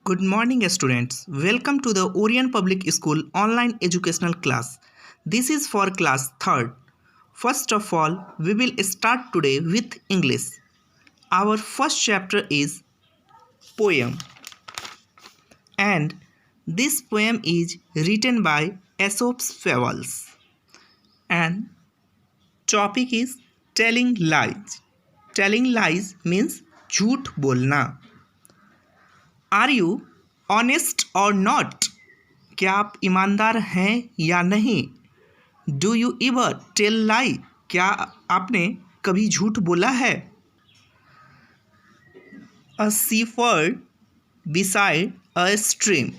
Good morning, students. Welcome to the Orion Public School online educational class. This is for class 3rd. First of all, we will start today with English. Our first chapter is poem, and this poem is written by Aesop's Fables, and topic is telling lies. Telling lies means झूठ बोलना. Are you honest or not? क्या आप ईमानदार हैं या नहीं? Do you ever tell lie? क्या आपने कभी झूठ बोला है? अ shepherd beside a stream.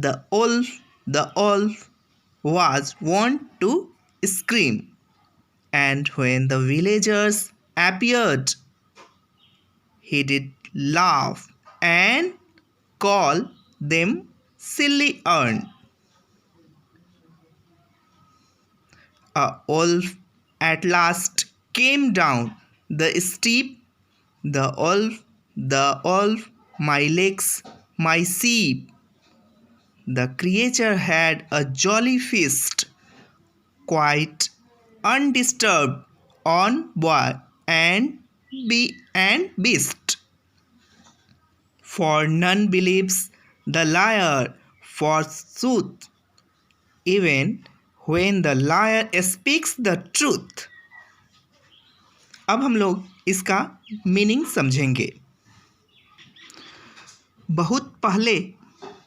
The wolf was wont to scream, and when the villagers appeared, he did laugh and call them silly ern. A wolf at last came down the steep. The wolf, my legs, my sheep. The creature had a jolly feast, quite undisturbed on boy and beast. For none believes the liar forsooth, even when the liar speaks the truth. अब हम लोग इसका meaning समझेंगे. बहुत पहले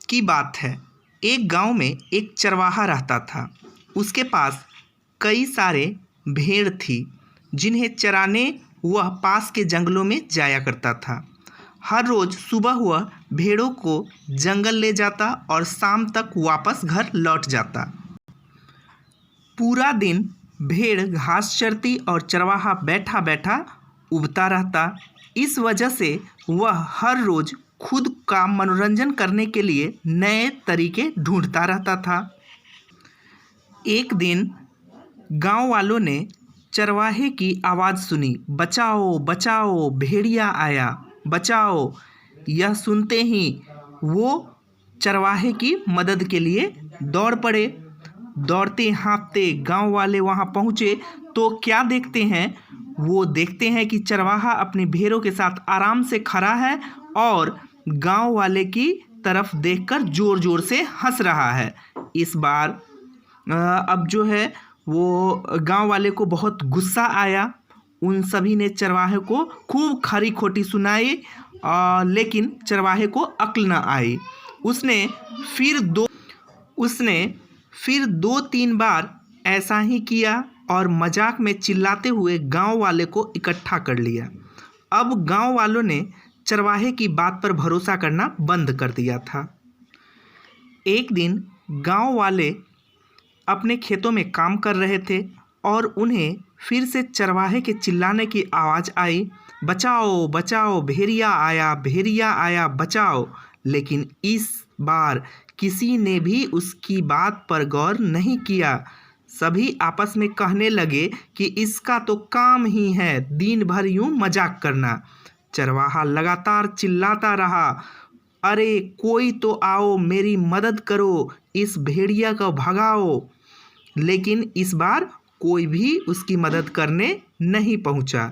की बात है. एक गांव में एक चरवाहा रहता था. उसके पास कई सारे भेड़ थी जिन्हें चराने वह पास के जंगलों में जाया करता था. हर रोज़ सुबह वह भेड़ों को जंगल ले जाता और शाम तक वापस घर लौट जाता. पूरा दिन भेड़ घास चरती और चरवाहा बैठा बैठा उबता रहता. इस वजह से वह हर रोज़ खुद का मनोरंजन करने के लिए नए तरीके ढूंढता रहता था. एक दिन गांव वालों ने चरवाहे की आवाज़ सुनी. बचाओ बचाओ, भेड़िया आया, बचाओ. यह सुनते ही वो चरवाहे की मदद के लिए दौड़ पड़े. दौड़ते हाँफते गांव वाले वहां पहुंचे तो क्या देखते हैं? वो देखते हैं कि चरवाहा अपनी भेड़ों के साथ आराम से खड़ा है और गांव वाले की तरफ देखकर ज़ोर ज़ोर से हंस रहा है. इस बार अब जो है वो गांव वाले को बहुत गुस्सा आया. उन सभी ने चरवाहे को खूब खरी खोटी सुनाई, लेकिन चरवाहे को अक्ल न आई. उसने फिर दो तीन बार ऐसा ही किया और मजाक में चिल्लाते हुए गांव वाले को इकट्ठा कर लिया. अब गांव वालों ने चरवाहे की बात पर भरोसा करना बंद कर दिया था. एक दिन गांव वाले अपने खेतों में काम कर रहे थे और उन्हें फिर से चरवाहे के चिल्लाने की आवाज़ आई. बचाओ बचाओ, भेड़िया आया, बचाओ. लेकिन इस बार किसी ने भी उसकी बात पर गौर नहीं किया. सभी आपस में कहने लगे कि इसका तो काम ही है दिन भर यूं मजाक करना. चरवाहा लगातार चिल्लाता रहा, अरे कोई तो आओ, मेरी मदद करो, इस भेड़िया को भगाओ. लेकिन इस बार कोई भी उसकी मदद करने नहीं पहुंचा.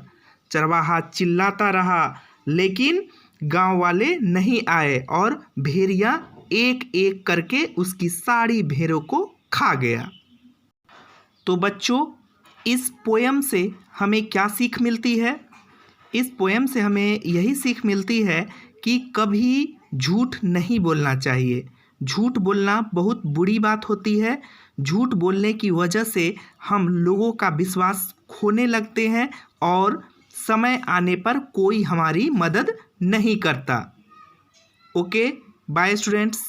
चरवाहा चिल्लाता रहा, लेकिन गांव वाले नहीं आए और भेड़िया एक एक करके उसकी सारी भेड़ों को खा गया. तो बच्चों, इस पोएम से हमें क्या सीख मिलती है? इस पोएम से हमें यही सीख मिलती है कि कभी झूठ नहीं बोलना चाहिए. झूठ बोलना बहुत बुरी बात होती है. झूठ बोलने की वजह से हम लोगों का विश्वास खोने लगते हैं और समय आने पर कोई हमारी मदद नहीं करता. Okay, bye students.